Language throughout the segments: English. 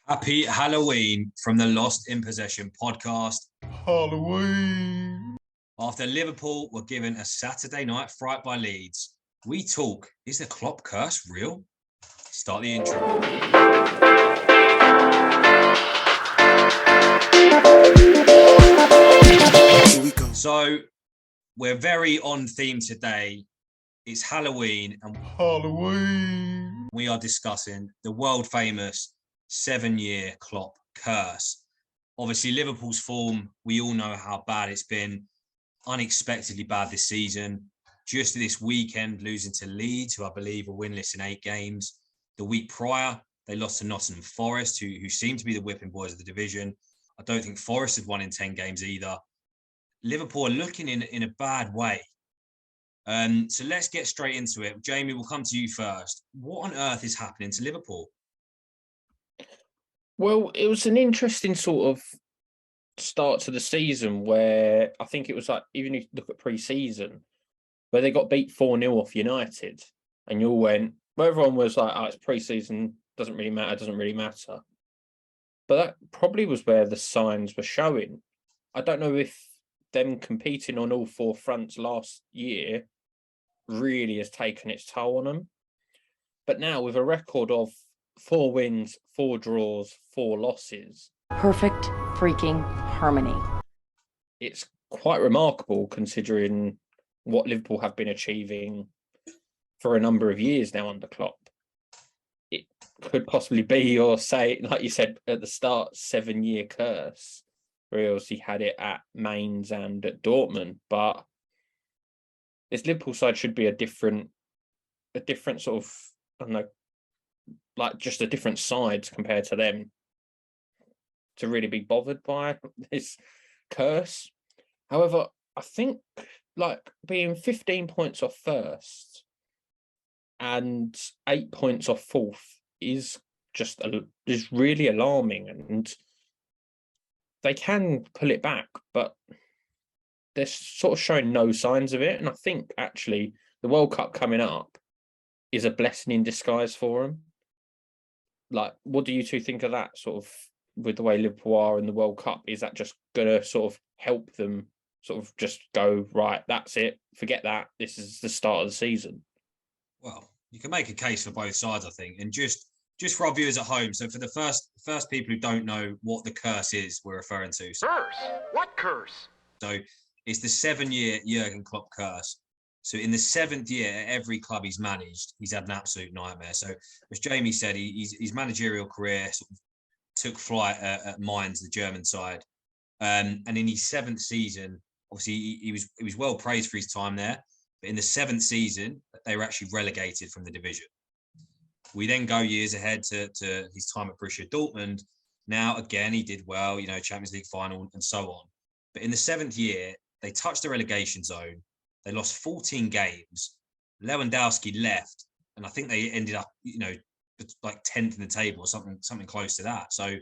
Happy Halloween from the Lost in Possession podcast. Halloween. After Liverpool were given a Saturday night fright by Leeds, we talk, is the Klopp curse real? Start the intro. Here we go. So we're very on theme today. It's Halloween and we are discussing the world famous 7-year Klopp curse. Obviously, Liverpool's form, we all know how bad it's been. Unexpectedly bad this season. Just this weekend, losing to Leeds, who I believe are winless in 8 games. The week prior, they lost to Nottingham Forest, who seem to be the whipping boys of the division. I don't think Forest had won in 10 games either. Liverpool are looking in a bad way. So let's get straight into it. Jamie, we'll come to you first. What on earth is happening to Liverpool? Well, it was an interesting sort of start to the season where I think it was like, even if you look at pre-season, where they got beat 4-0 off United, and you all went, well, everyone was like, oh, it's pre-season, doesn't really matter. But that probably was where the signs were showing. I don't know if them competing on all 4 fronts last year really has taken its toll on them. But now with a record of 4 wins, 4 draws, 4 losses. Perfect freaking harmony. It's quite remarkable considering what Liverpool have been achieving for a number of years now under Klopp. It could possibly be, or say, like you said at the start, 7-year curse. Where else he had it at Mainz and at Dortmund. But this Liverpool side should be a different sort of, I don't know, like just a different side compared to them to really be bothered by this curse. However, I think like being 15 points off first and 8 points off fourth is really alarming, and they can pull it back, but they're sort of showing no signs of it. And I think actually the World Cup coming up is a blessing in disguise for them. Like, what do you two think of that sort of with the way Liverpool are in the World Cup? Is that just going to sort of help them sort of just go, right, that's it, forget that, this is the start of the season? Well, you can make a case for both sides, I think. And just for our viewers at home, so for the first people who don't know what the curse is we're referring to. Curse? What curse? So it's the 7-year Jurgen Klopp curse. So in the 7th year, at every club he's managed, he's had an absolute nightmare. So as Jamie said, his managerial career sort of took flight at Mainz, the German side. And in his 7th season, obviously he was well praised for his time there. But in the 7th season, they were actually relegated from the division. We then go years ahead to his time at Borussia Dortmund. Now, again, he did well, Champions League final and so on. But in the 7th year, they touched the relegation zone. They lost 14 games. Lewandowski left, and I think they ended up, like 10th in the table or something close to that. So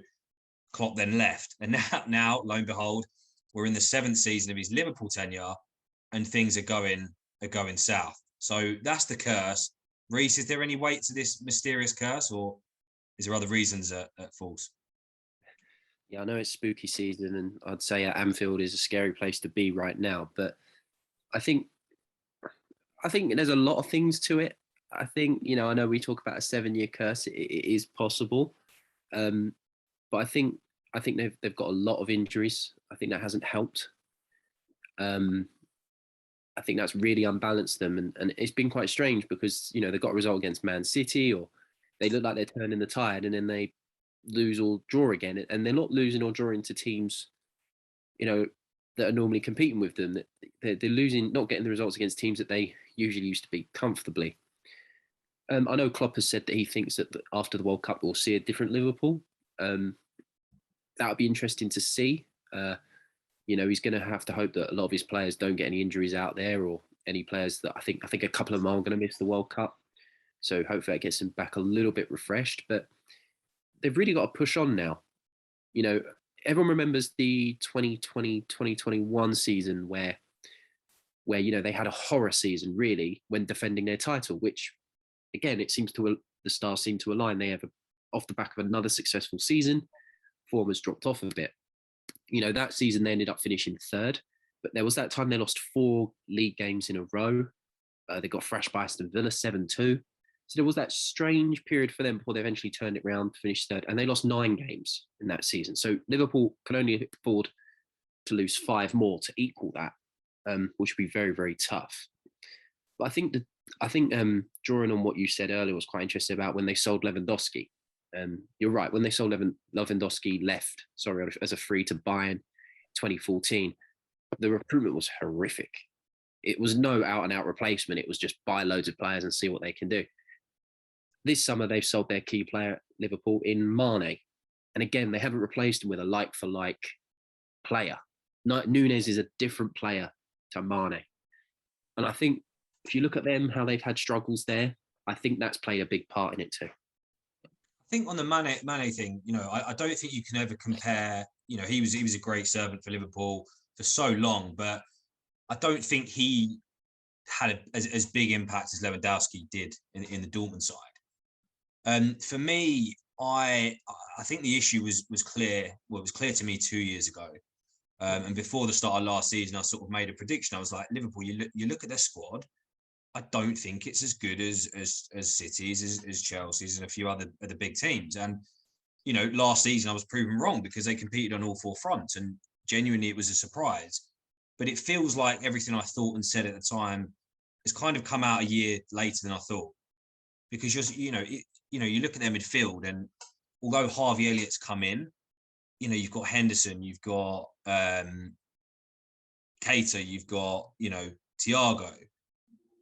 Klopp then left. And now, lo and behold, we're in the 7th season of his Liverpool tenure, and things are going south. So that's the curse. Reece, is there any weight to this mysterious curse, or is there other reasons at false? Yeah, I know it's spooky season, and I'd say Anfield is a scary place to be right now. But I think there's a lot of things to it. I think, I know we talk about a 7-year curse. It is possible, but I think they've got a lot of injuries. I think that hasn't helped. I think that's really unbalanced them, and it's been quite strange because they got a result against Man City, or they look like they're turning the tide, and then they lose or draw again, and they're not losing or drawing to teams, that are normally competing with them. They're losing, not getting the results against teams that they usually used to beat comfortably. I know Klopp has said that he thinks that after the World Cup we'll see a different Liverpool. That would be interesting to see. He's going to have to hope that a lot of his players don't get any injuries out there, or any players that I think a couple of them are going to miss the World Cup. So hopefully that gets them back a little bit refreshed. But they've really got to push on now. Everyone remembers the 2020-2021 season where they had a horror season really when defending their title, which again, the stars seem to align. They have off the back of another successful season, form has dropped off a bit. You know, that season they ended up finishing third, but there was that time they lost 4 league games in a row. They got thrashed by Aston Villa 7-2. So there was that strange period for them before they eventually turned it around, finished third, and they lost 9 games in that season. So Liverpool can only afford to lose 5 more to equal that, which would be very, very tough. But I think drawing on what you said earlier was quite interesting about when they sold Lewandowski. You're right. When they sold Lewandowski left, as a free to Bayern 2014, the recruitment was horrific. It was no out-and-out replacement. It was just buy loads of players and see what they can do. This summer, they've sold their key player, Liverpool, in Mane. And again, they haven't replaced him with a like-for-like player. Núñez is a different player to Mane. And I think if you look at them, how they've had struggles there, I think that's played a big part in it too. I think on the Mane thing, you know, I don't think you can ever compare. You know, he was a great servant for Liverpool for so long, but I don't think he had as big impact as Lewandowski did in the Dortmund side. For me, I think the issue was clear. Well, it was clear to me 2 years ago, and before the start of last season, I sort of made a prediction. I was like, Liverpool, you look at their squad. I don't think it's as good as City's, as Chelsea's, and a few other big teams. And you know, last season I was proven wrong because they competed on all 4 fronts, and genuinely it was a surprise. But it feels like everything I thought and said at the time has kind of come out a year later than I thought. Because you look at their midfield, and although Harvey Elliott's come in, you know, you've got Henderson, you've got Keita, you've got, you know, Thiago,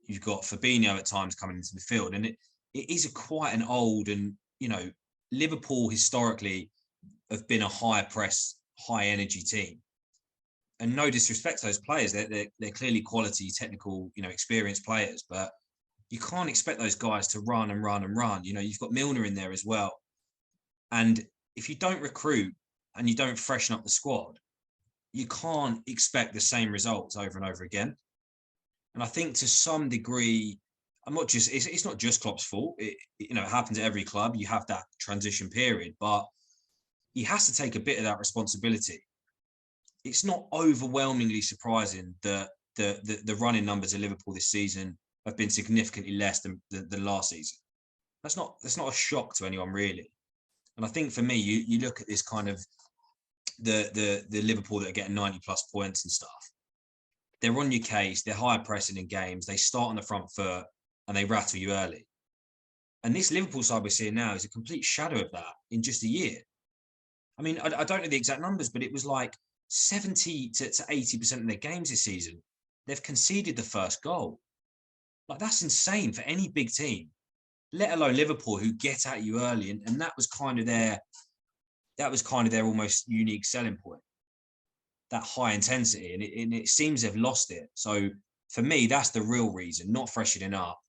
you've got Fabinho at times coming into the field, and it is quite an old, and you know, Liverpool historically have been a high press, high energy team. And no disrespect to those players, they're clearly quality, technical, you know, experienced players, but you can't expect those guys to run and run and run. You know, you've got Milner in there as well. And if you don't recruit and you don't freshen up the squad, you can't expect the same results over and over again. And I think to some degree, it's not just Klopp's fault. It happens at every club. You have that transition period, but he has to take a bit of that responsibility. It's not overwhelmingly surprising that the running numbers of Liverpool this season have been significantly less than last season. That's not a shock to anyone really. And I think for me, you look at this kind of the Liverpool that are getting 90+ points and stuff. They're on your case. They're higher pressing in games. They start on the front foot and they rattle you early. And this Liverpool side we're seeing now is a complete shadow of that in just a year. I mean, I don't know the exact numbers, but it was like 70 to 80% of their games this season, they've conceded the first goal. Like, that's insane for any big team, let alone Liverpool, who get at you early. And that was kind of their almost unique selling point, that high intensity. And it seems they've lost it. So for me, that's the real reason, not freshening up,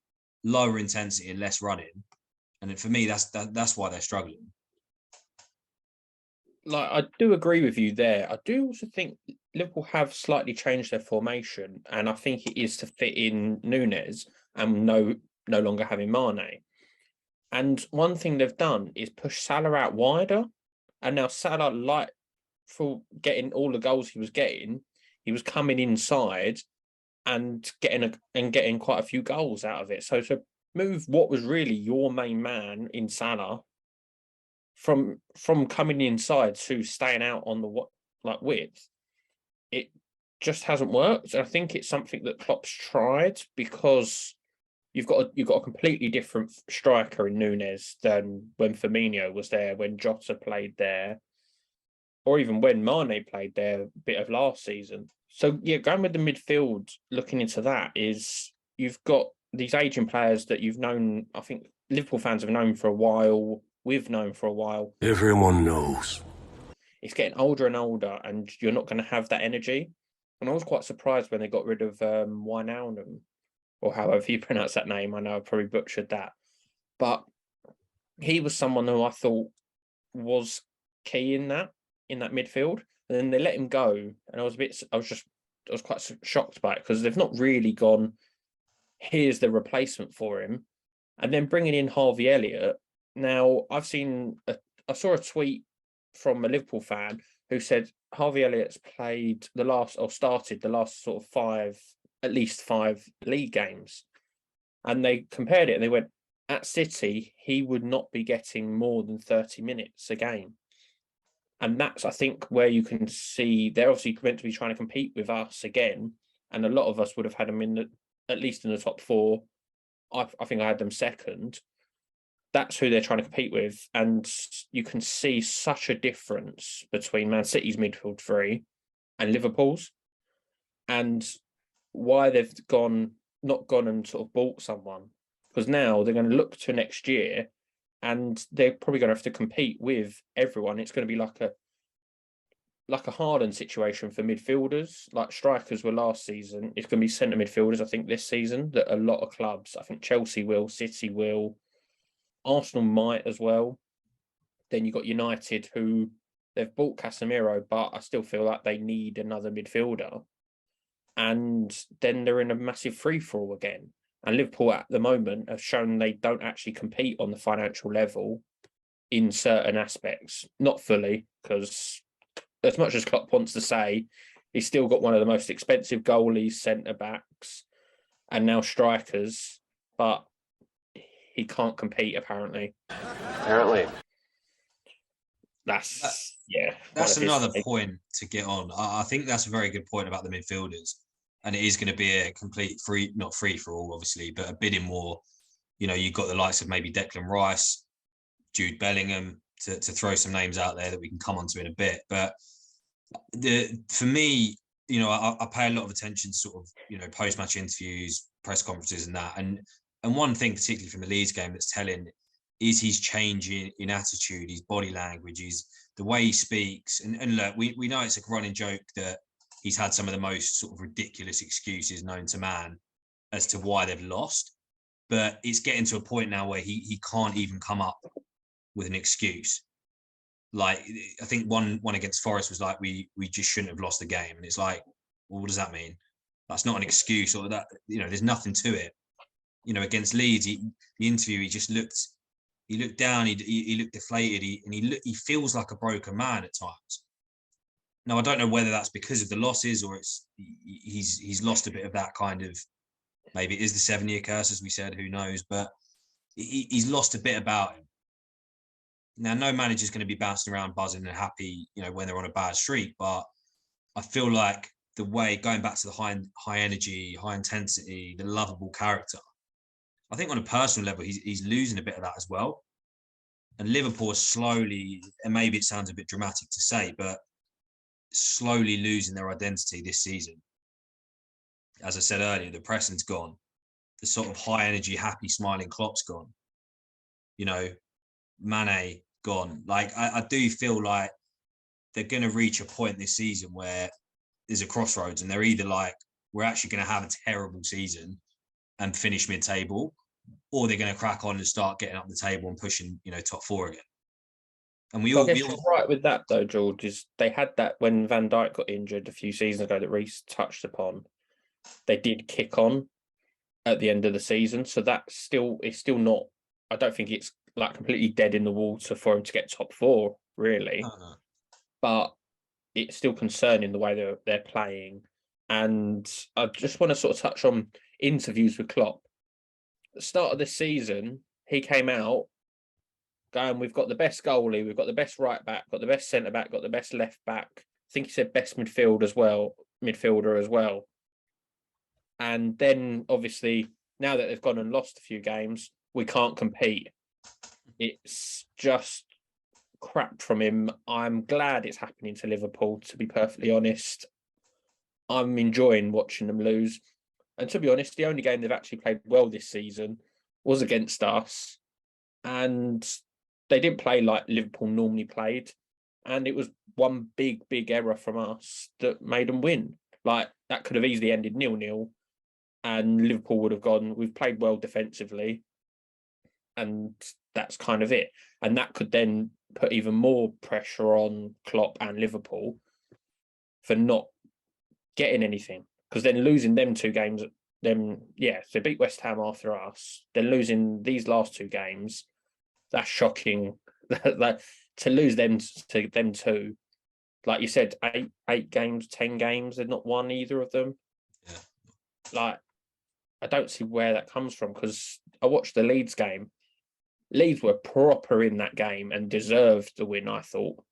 lower intensity and less running. And then for me, that's why they're struggling. Like, I do agree with you there. I do also think Liverpool have slightly changed their formation, and I think it is to fit in Núñez and no longer having Mane. And one thing they've done is push Salah out wider, and now Salah, like, for getting all the goals he was getting, he was coming inside and getting quite a few goals out of it. So to move what was really your main man in Salah from coming inside to staying out on the width, it just hasn't worked. And I think it's something that Klopp's tried, because you've got a completely different striker in Núñez than when Firmino was there, when Jota played there, or even when Mane played there a bit of last season. So yeah, going with the midfield, looking into that, is you've got these aging players that you've known, I think Liverpool fans have known for a while. We've known for a while. Everyone knows. It's getting older and older, and you're not going to have that energy. And I was quite surprised when they got rid of Wijnaldum, or however you pronounce that name. I know I probably butchered that. But he was someone who I thought was key in that midfield. And then they let him go, and I was quite shocked by it, because they've not really gone, here's the replacement for him. And then bringing in Harvey Elliott, Now, I saw a tweet from a Liverpool fan who said Harvey Elliott's started the last sort of at least five league games. And they compared it and they went, at City, he would not be getting more than 30 minutes a game. And that's, I think, where you can see they're obviously meant to be trying to compete with us again. And a lot of us would have had them at least in the top four. I think I had them second. That's who they're trying to compete with. And you can see such a difference between Man City's midfield three and Liverpool's, and why they've not gone and sort of bought someone. Because now they're going to look to next year and they're probably going to have to compete with everyone. It's going to be like a Haaland situation for midfielders, like strikers were last season. It's going to be centre midfielders, I think, this season, that a lot of clubs, I think Chelsea will, City will, Arsenal might as well. Then you've got United, who they've bought Casemiro, but I still feel like they need another midfielder. And then they're in a massive free-for-all again. And Liverpool at the moment have shown they don't actually compete on the financial level in certain aspects. Not fully, because as much as Klopp wants to say, he's still got one of the most expensive goalies, centre-backs, and now strikers, but he can't compete, apparently. Apparently. That's another point to get on. I think that's a very good point about the midfielders. And it is going to be a complete not free for all, obviously, but a bidding war. You know, you've got the likes of maybe Declan Rice, Jude Bellingham, to throw some names out there that we can come on to in a bit. But for me, you know, I pay a lot of attention to sort of, you know, post-match interviews, press conferences and that. And one thing, particularly from the Leeds game, that's telling is his change in attitude, his body language, the way he speaks. And look, we know it's a running joke that he's had some of the most sort of ridiculous excuses known to man as to why they've lost. But it's getting to a point now where he can't even come up with an excuse. Like, I think one against Forest was like, we just shouldn't have lost the game. And it's like, well, what does that mean? That's not an excuse, or that, you know, there's nothing to it. You know, against Leeds, the interview, he looked down, he looked deflated, he feels like a broken man at times. Now, I don't know whether that's because of the losses or he's lost a bit of that kind of, maybe it is the 7-year curse, as we said, who knows, but he's lost a bit about him. Now, no manager's going to be bouncing around buzzing and happy, you know, when they're on a bad streak, but I feel like the way, going back to the high energy, high intensity, the lovable character, I think on a personal level, he's losing a bit of that as well. And Liverpool is slowly, and maybe it sounds a bit dramatic to say, but slowly losing their identity this season. As I said earlier, the pressing's gone. The sort of high energy, happy, smiling Klopp's gone. You know, Mane gone. Like, I do feel like they're going to reach a point this season where there's a crossroads, and they're either like, we're actually going to have a terrible season and finish mid-table, or they're going to crack on and start getting up the table and pushing, you know, top four again. And we all right with that though, George, is they had that when Van Dijk got injured a few seasons ago that Reece touched upon. They did kick on at the end of the season, so it's still not. I don't think it's like completely dead in the water for him to get top four, really. But it's still concerning the way they're playing. And I just want to sort of touch on interviews with Klopp. At the start of this season, he came out going, we've got the best goalie, we've got the best right back, got the best centre back, got the best left back. I think he said best midfielder as well. And then obviously, now that they've gone and lost a few games, we can't compete. It's just crap from him. I'm glad it's happening to Liverpool, to be perfectly honest. I'm enjoying watching them lose. And to be honest, the only game they've actually played well this season was against us. And they didn't play like Liverpool normally played. And it was one big error from us that made them win. Like, that could have easily ended 0-0. And Liverpool would have gone, we've played well defensively. And that's kind of it. And that could then put even more pressure on Klopp and Liverpool for not getting anything. Because then losing them two games, so beat West Ham after us, then losing these last two games, that's shocking. That to lose them to them two, like you said, 8 games, 10 games, they've not won either of them. Yeah. Like, I don't see where that comes from, because I watched the Leeds game. Leeds were proper in that game and deserved the win, I thought.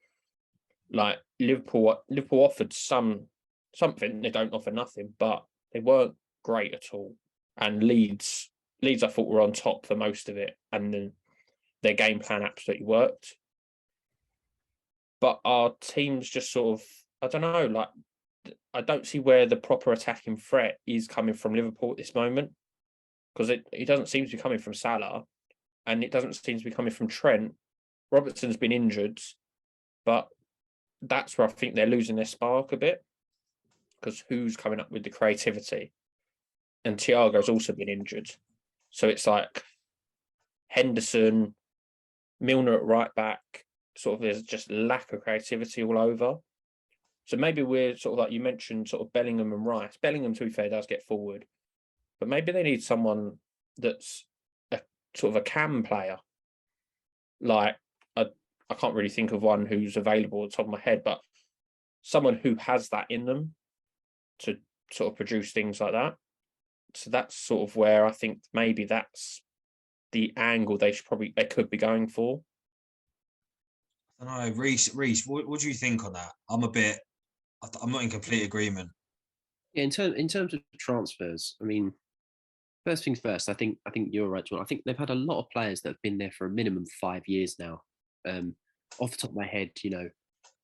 Like, Liverpool offered something. They don't offer nothing, but they weren't great at all. And Leeds, I thought, were on top for most of it, and then their game plan absolutely worked. But our team's just sort of, I don't know, like, I don't see where the proper attacking threat is coming from Liverpool at this moment, because it doesn't seem to be coming from Salah, and it doesn't seem to be coming from Trent. Robertson's been injured, but that's where I think they're losing their spark a bit, because who's coming up with the creativity? And Thiago's also been injured. So it's like Henderson, Milner at right back, sort of there's just lack of creativity all over. So maybe we're sort of, like you mentioned, sort of Bellingham and Rice. Bellingham, to be fair, does get forward. But maybe they need someone that's a sort of a cam player. Like, I can't really think of one who's available at the top of my head, but someone who has that in them to sort of produce things like that. So that's sort of where I think maybe that's the angle they could be going for. I don't know, Reece, what do you think on that? I'm not in complete agreement. Yeah, in terms of transfers, I mean, first things first, I think you're right, John. I think they've had a lot of players that have been there for a minimum 5 years now. Off the top of my head,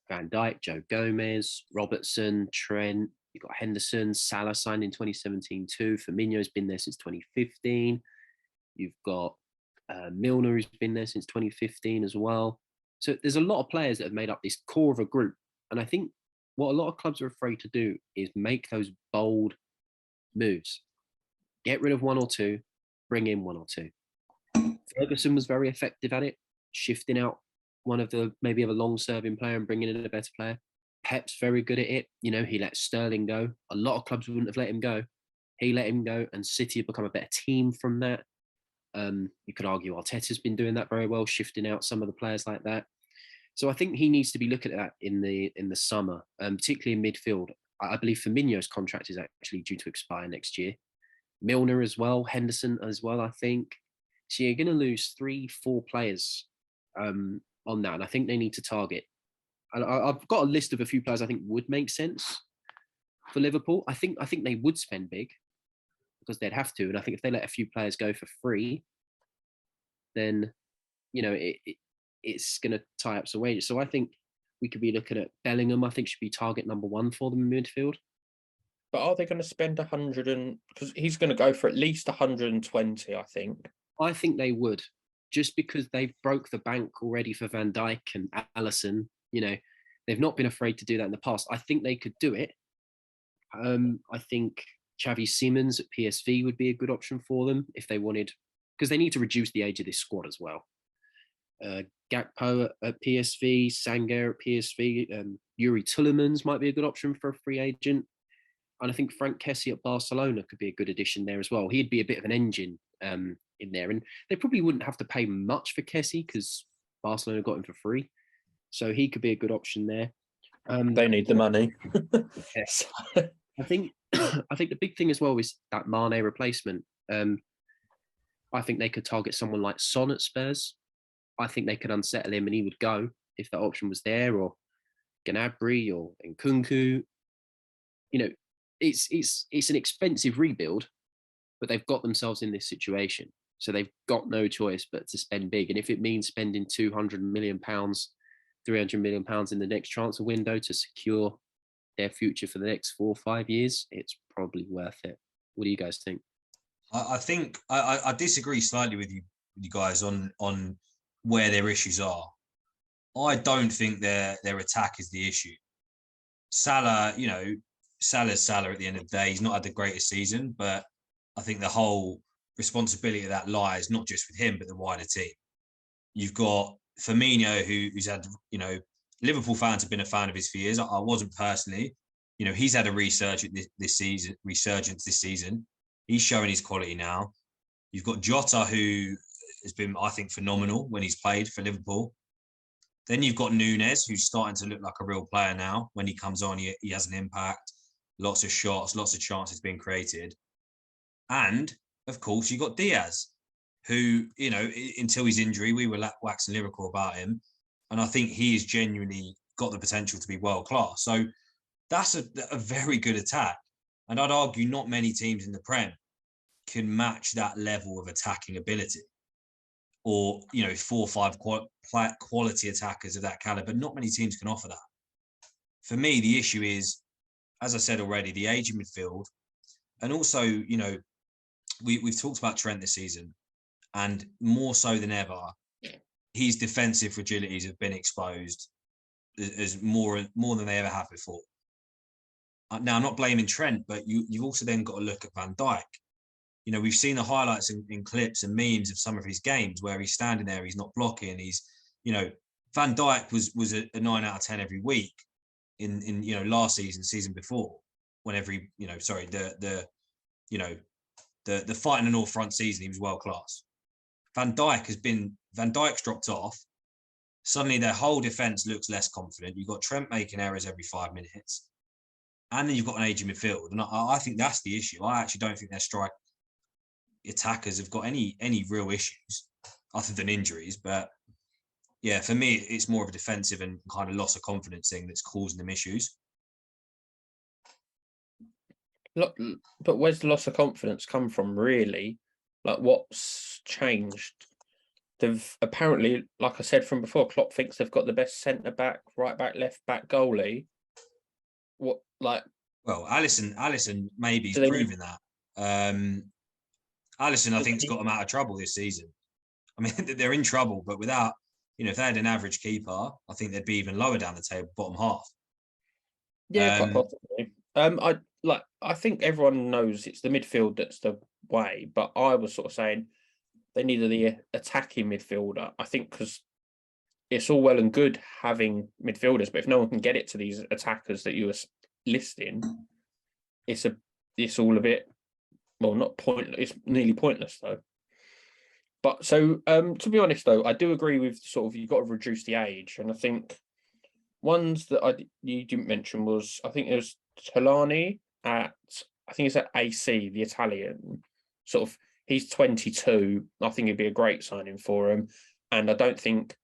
Van Dijk, Joe Gomez, Robertson, Trent. You've got Henderson, Salah signed in 2017 too. Firmino's been there since 2015. You've got Milner, who's been there since 2015 as well. So there's a lot of players that have made up this core of a group. And I think what a lot of clubs are afraid to do is make those bold moves. Get rid of one or two, bring in one or two. Ferguson was very effective at it, shifting out one of the maybe of a long-serving player and bringing in a better player. Pep's very good at it. He let Sterling go. A lot of clubs wouldn't have let him go. He let him go, and City have become a better team from that. You could argue Arteta's been doing that very well, shifting out some of the players like that. So I think he needs to be looking at that in the summer, particularly in midfield. I believe Firmino's contract is actually due to expire next year. Milner as well, Henderson as well, I think. So you're going to lose 3-4 players on that, and I think they need to target. I've got a list of a few players I think would make sense for Liverpool. I think they would spend big because they'd have to, and I think if they let a few players go for free, then it's going to tie up some wages. So I think we could be looking at Bellingham. I think should be target number 1 for them in midfield. But are they going to spend 100 because he's going to go for at least 120? I think they would, just because they've broke the bank already for Van Dijk and Alisson. They've not been afraid to do that in the past. I think they could do it. I think Xavi Simons at PSV would be a good option for them if they wanted, because they need to reduce the age of this squad as well. Gakpo at PSV, Sanger at PSV, Yuri Tillemans might be a good option for a free agent. And I think Frank Kessie at Barcelona could be a good addition there as well. He'd be a bit of an engine in there. And they probably wouldn't have to pay much for Kessie because Barcelona got him for free. So he could be a good option there. They need the money. Yes. I think the big thing as well is that Mane replacement. I think they could target someone like Son at Spurs. I think they could unsettle him and he would go if that option was there, or Gnabry or Nkunku. It's an expensive rebuild, but they've got themselves in this situation. So they've got no choice but to spend big. And if it means spending £200 million, £300 million in the next transfer window to secure their future for the next 4 or 5 years, it's probably worth it. What do you guys think? I think I disagree slightly with you guys on where their issues are. I don't think their attack is the issue. Salah, Salah's Salah at the end of the day. He's not had the greatest season, but I think the whole responsibility of that lies not just with him, but the wider team. You've got Firmino, who's had, Liverpool fans have been a fan of his for years. I wasn't personally. He's had a resurgence this season. He's showing his quality now. You've got Jota, who has been, I think, phenomenal when he's played for Liverpool. Then you've got Nunes, who's starting to look like a real player now. When he comes on, he has an impact, lots of shots, lots of chances being created. And, of course, you've got Diaz, who, you know, until his injury, we were waxing lyrical about him. And I think he has genuinely got the potential to be world-class. So that's a very good attack. And I'd argue not many teams in the Prem can match that level of attacking ability, or, you know, 4 or 5 quality attackers of that caliber. Not many teams can offer that. For me, the issue is, as I said already, the age in midfield. And also, you know, we've talked about Trent this season, and more so than ever, his defensive fragilities have been exposed as more than they ever have before. Now, I'm not blaming Trent, but you've also then got to look at Van Dijk. You know, we've seen the highlights in clips and memes of some of his games where he's standing there, he's not blocking, he's, you know, Van Dijk was a 9 out of 10 every week in you know, last season before, whenever he, you know, sorry, the fighting the North front season, he was world class. Van Dijk's dropped off. Suddenly their whole defense looks less confident. You've got Trent making errors every 5 minutes. And then you've got an aging midfield. And I think that's the issue. I actually don't think their strike attackers have got any real issues other than injuries. But yeah, for me, it's more of a defensive and kind of loss of confidence thing that's causing them issues. Look, but where's the loss of confidence come from, really? Like, what's changed? They've apparently, like I said from before, Klopp thinks they've got the best centre back, right back, left back, goalie. What, like? Well, Alisson maybe is proving that. Alisson, I think, has got them out of trouble this season. I mean, they're in trouble, but without, you know, if they had an average keeper, I think they'd be even lower down the table, bottom half. Yeah, quite possibly. I think everyone knows it's the midfield that's the way, but I was sort of saying they needed the attacking midfielder. I think because it's all well and good having midfielders, but if no one can get it to these attackers that you were listing, it's all a bit, well, not pointless. It's nearly pointless though. But so to be honest though, I do agree with sort of, you've got to reduce the age, and I think ones that you didn't mention was, I think it was Talani at AC, the Italian. Sort of, he's 22. I think it'd be a great signing for him, and I don't think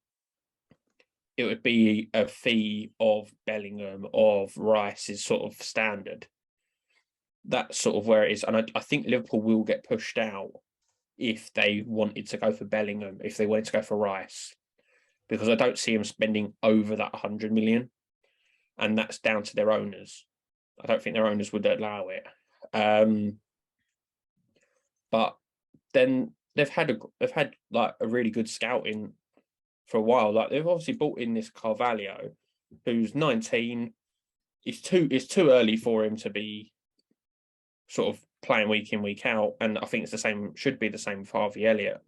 it would be a fee of Bellingham, of Rice's sort of standard. That's sort of where it is, and I think Liverpool will get pushed out if they wanted to go for Bellingham, if they wanted to go for Rice, because I don't see him spending over that 100 million, and that's down to their owners. I don't think their owners would allow it. But then they've had like a really good scouting for a while. Like, they've obviously brought in this Carvalho, who's 19. It's too early for him to be sort of playing week in, week out, and I think it's the same, should be the same for Harvey Elliott.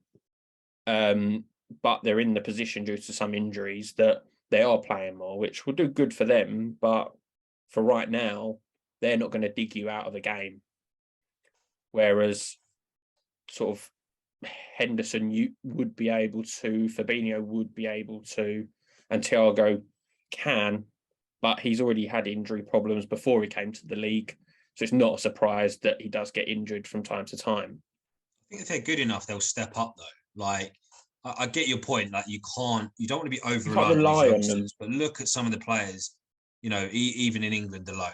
But they're in the position, due to some injuries, that they are playing more, which will do good for them. But for right now, they're not going to dig you out of a game. Whereas sort of Henderson, you would be able to, Fabinho would be able to, and Thiago can, but he's already had injury problems before he came to the league. So it's not a surprise that he does get injured from time to time. I think if they're good enough, they'll step up though. Like, I get your point. Like, you don't want to be over reliant on them. But look at some of the players, you know, even in England alone,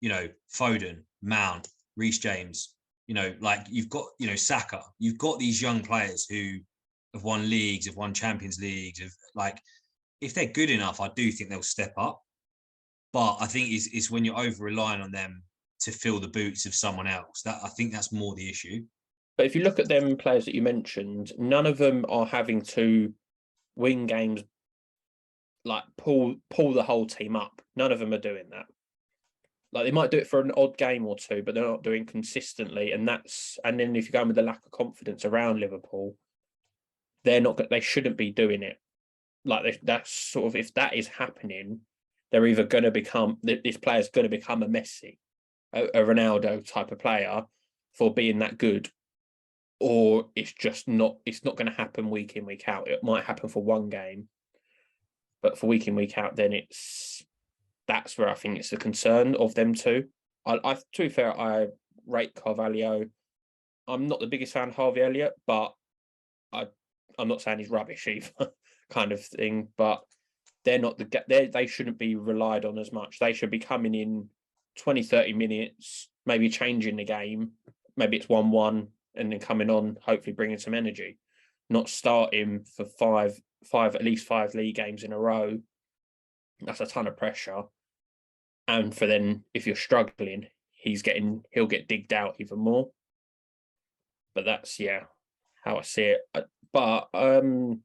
you know, Foden, Mount, Reece James, you know, like, you've got, you know, Saka, you've got these young players who have won leagues, have won Champions Leagues, like, if they're good enough, I do think they'll step up. But I think it's when you're over relying on them to fill the boots of someone else. That, I think that's more the issue. But if you look at them players that you mentioned, none of them are having to win games, like pull the whole team up. None of them are doing that. Like, they might do it for an odd game or two, but they're not doing consistently. And then if you're going with the lack of confidence around Liverpool, they shouldn't be doing it. Like, that's sort of, if that is happening, they're either going to become, this player's going to become a Messi, a Ronaldo type of player for being that good. or it's just not. It's not going to happen week in, week out. It might happen for one game, but for week in, week out, then that's where I think it's the concern of them two. To be fair, I rate Carvalho. I'm not the biggest fan of Harvey Elliott, but I'm not saying he's rubbish either, kind of thing. But they're not they shouldn't be relied on as much. They should be coming in 20, 30 minutes, maybe changing the game. Maybe it's 1-1 and then coming on, hopefully bringing some energy. Not starting for at least five league games in a row. That's a ton of pressure. And for then, if you're struggling, he'll get digged out even more. But that's, how I see it. But to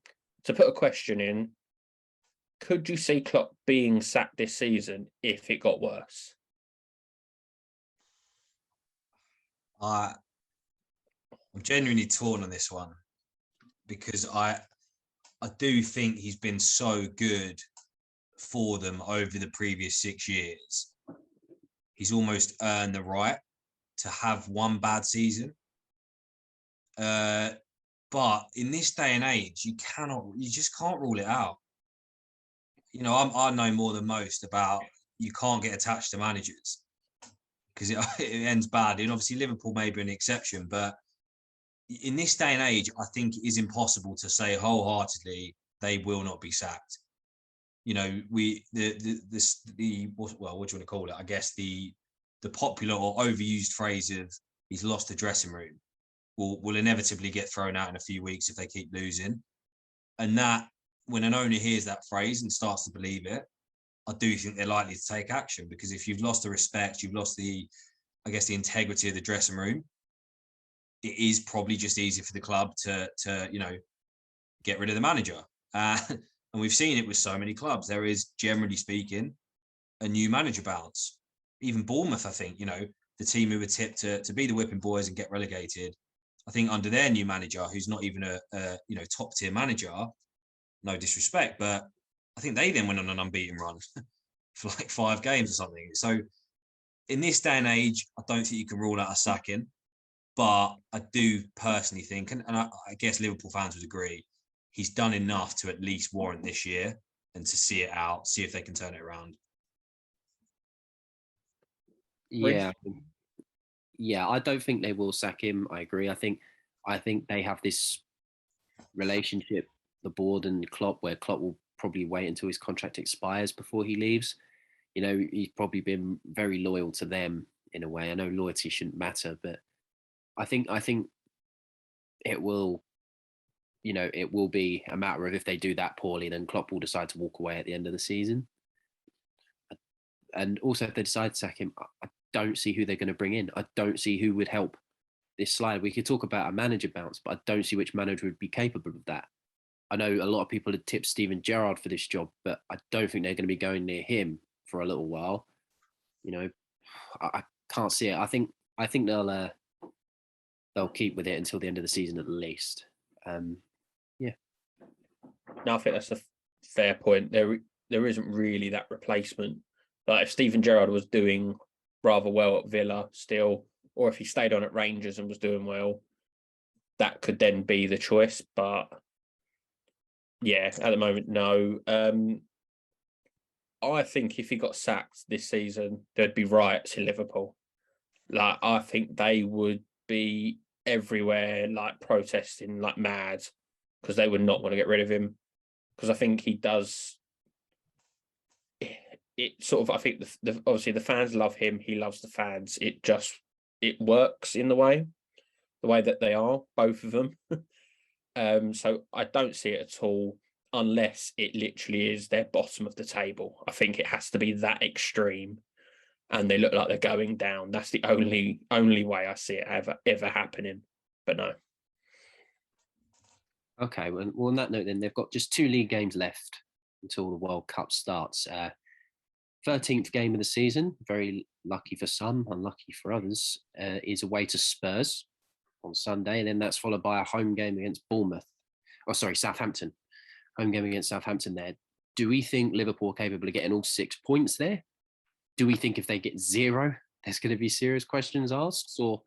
put a question in, could you see Klopp being sacked this season if it got worse? I'm genuinely torn on this one because I do think he's been so good for them over the previous 6 years. He's almost earned the right to have one bad season. But in this day and age, you just can't rule it out. You know, I know more than most about you can't get attached to managers because it ends badly. And obviously Liverpool may be an exception, but in this day and age, I think it is impossible to say wholeheartedly they will not be sacked. You know, what do you want to call it? I guess the popular or overused phrase of he's lost the dressing room will inevitably get thrown out in a few weeks if they keep losing. And that, when an owner hears that phrase and starts to believe it, I do think they're likely to take action, because if you've lost the respect, you've lost the integrity of the dressing room, it is probably just easy for the club to get rid of the manager. And we've seen it with so many clubs. There is, generally speaking, a new manager bounce. Even Bournemouth, I think, the team who were tipped to be the whipping boys and get relegated, I think under their new manager, who's not even a top tier manager, no disrespect, but I think they then went on an unbeaten run for like 5 games or something. So in this day and age, I don't think you can rule out a sacking, but I do personally think, and I guess Liverpool fans would agree, he's done enough to at least warrant this year and to see it out, see if they can turn it around. Yeah, I don't think they will sack him. I agree. I think they have this relationship, the board and Klopp, where Klopp will probably wait until his contract expires before he leaves. He's probably been very loyal to them in a way. I know loyalty shouldn't matter, but I think it will, it will be a matter of, if they do that poorly, then Klopp will decide to walk away at the end of the season. And also, if they decide to sack him, I don't see who they're going to bring in. I don't see who would help this slide. We could talk about a manager bounce, but I don't see which manager would be capable of that. I know a lot of people had tipped Steven Gerrard for this job, but I don't think they're going to be going near him for a little while. I can't see it. I think they'll keep with it until the end of the season at least. No, I think that's a fair point. There isn't really that replacement. But if Steven Gerrard was doing rather well at Villa still, or if he stayed on at Rangers and was doing well, that could then be the choice. But yeah, at the moment, no. I think if he got sacked this season, there'd be riots in Liverpool. Like, I think they would be everywhere, like protesting like mad, because they would not want to get rid of him. Because I think he does. It sort of, I think obviously the fans love him. He loves the fans. It works in the way that they are, both of them. So I don't see it at all, unless it literally is their bottom of the table. I think it has to be that extreme, and they look like they're going down. That's the only way I see it ever happening. But no. Okay, well, on that note, then they've got just 2 league games left until the World Cup starts. 13th game of the season, very lucky for some, unlucky for others, is away to Spurs on Sunday, and then that's followed by a home game against Southampton. Home game against Southampton there. Do we think Liverpool are capable of getting all 6 points there? Do we think if they get 0, there's going to be serious questions asked? Or do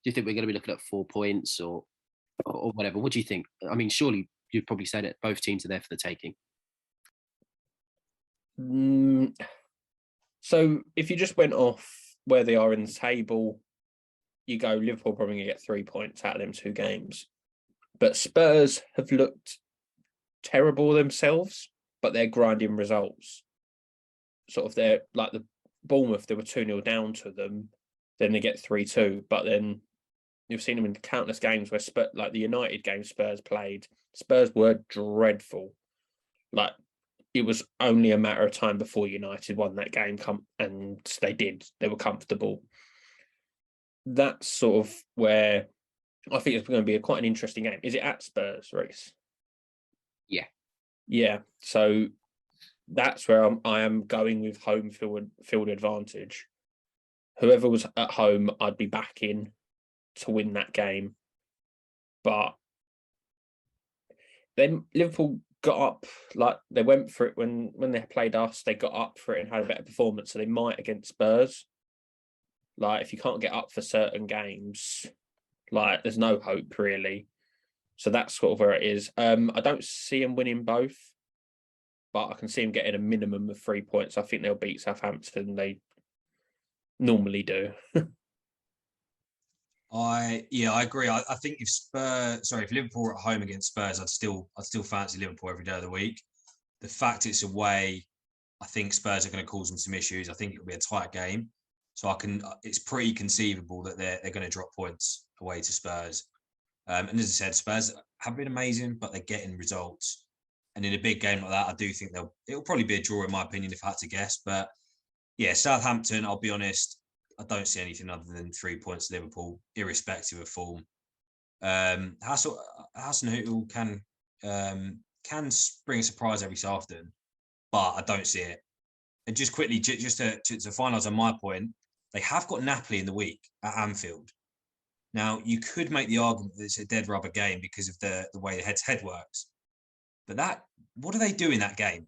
you think we're going to be looking at 4 points? Or or whatever. What do you think? I mean, surely you'd probably say that both teams are there for the taking. So if you just went off where they are in the table, you go Liverpool probably going to get 3 points out of them 2 games. But Spurs have looked terrible themselves, but they're grinding results. Sort of they're like the Bournemouth, they were 2-0 down to them, then they get 3-2. But then you've seen them in countless games where like the United game Spurs played, Spurs were dreadful. Like it was only a matter of time before United won that game, and they did. They were comfortable. That's sort of where I think it's going to be quite an interesting game. Is it at Spurs, Reece? Yeah. Yeah. So that's where I am going with home field advantage. Whoever was at home, I'd be backing to win that game. But then Liverpool got up, like they went for it when they played us, they got up for it and had a better performance. So they might against Spurs. Like if you can't get up for certain games, like there's no hope really. So that's sort of where it is. I don't see him winning both, but I can see him getting a minimum of 3 points. I think they'll beat Southampton. They normally do. I agree. I think if Liverpool were at home against Spurs, I'd still fancy Liverpool every day of the week. The fact it's away, I think Spurs are going to cause them some issues. I think it'll be a tight game. So it's pretty conceivable that they're going to drop points away to Spurs. And as I said, Spurs have been amazing, but they're getting results. And in a big game like that, I do think it'll probably be a draw in my opinion, if I had to guess. But yeah, Southampton, I'll be honest, I don't see anything other than 3 points to Liverpool, irrespective of form. Hasenhüttl can bring a surprise every so often, but I don't see it. And just quickly, just to finalise on my point, they have got Napoli in the week at Anfield. Now, you could make the argument that it's a dead rubber game because of the way the head-to-head works. But what do they do in that game?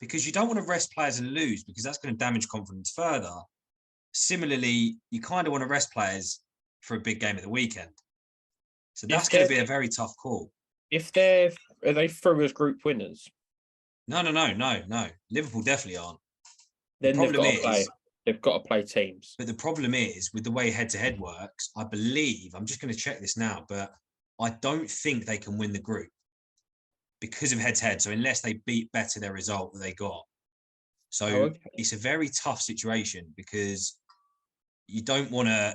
Because you don't want to rest players and lose because that's going to damage confidence further. Similarly, you kind of want to rest players for a big game at the weekend. So that's going to be a very tough call. Are they through as group winners? No. Liverpool definitely aren't. Then they've got to play teams. But the problem is with the way head-to-head works, I believe, I'm just going to check this now, but I don't think they can win the group because of head-to-head. So unless they better their result that they got. So It's a very tough situation because you don't really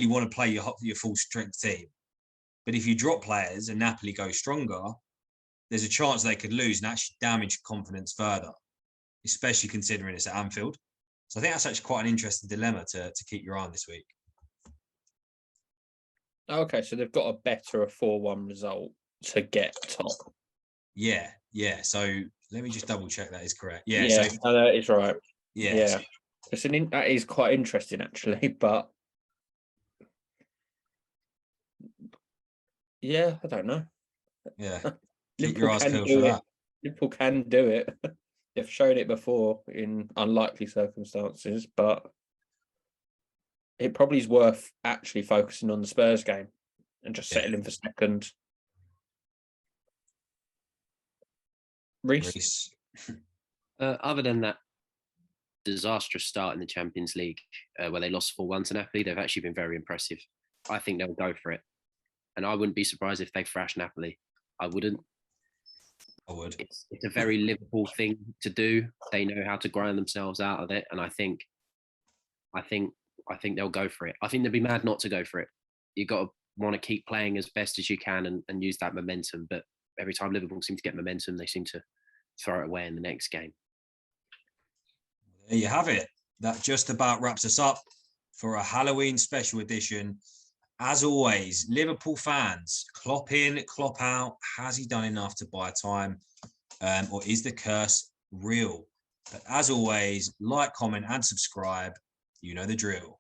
want to play your full strength team. But if you drop players and Napoli go stronger, there's a chance they could lose and actually damage confidence further, especially considering it's at Anfield. So I think that's actually quite an interesting dilemma to keep your eye on this week. Okay, so they've got a 4-1 result to get top. Yeah. So let me just double check that is correct. Yeah, so that is right. Yeah. That is quite interesting actually, but yeah, I don't know. Yeah. Keep your eyes peeled for that. Liverpool can do it. They've shown it before in unlikely circumstances, but it probably is worth actually focusing on the Spurs game and just settling for second. Reece? Other than that disastrous start in the Champions League, where they lost 4-1 to Napoli, they've actually been very impressive. I think they'll go for it. And I wouldn't be surprised if they thrash Napoli. I wouldn't. I would. It's a very Liverpool thing to do. They know how to grind themselves out of it, and I think they'll go for it. I think they'd be mad not to go for it. You got to want to keep playing as best as you can and use that momentum. But every time Liverpool seem to get momentum, they seem to throw it away in the next game. There you have it. That just about wraps us up for a Halloween special edition. As always, Liverpool fans, Klopp in, Klopp out. Has he done enough to buy time? Or is the curse real? But as always, like, comment, and subscribe. You know the drill.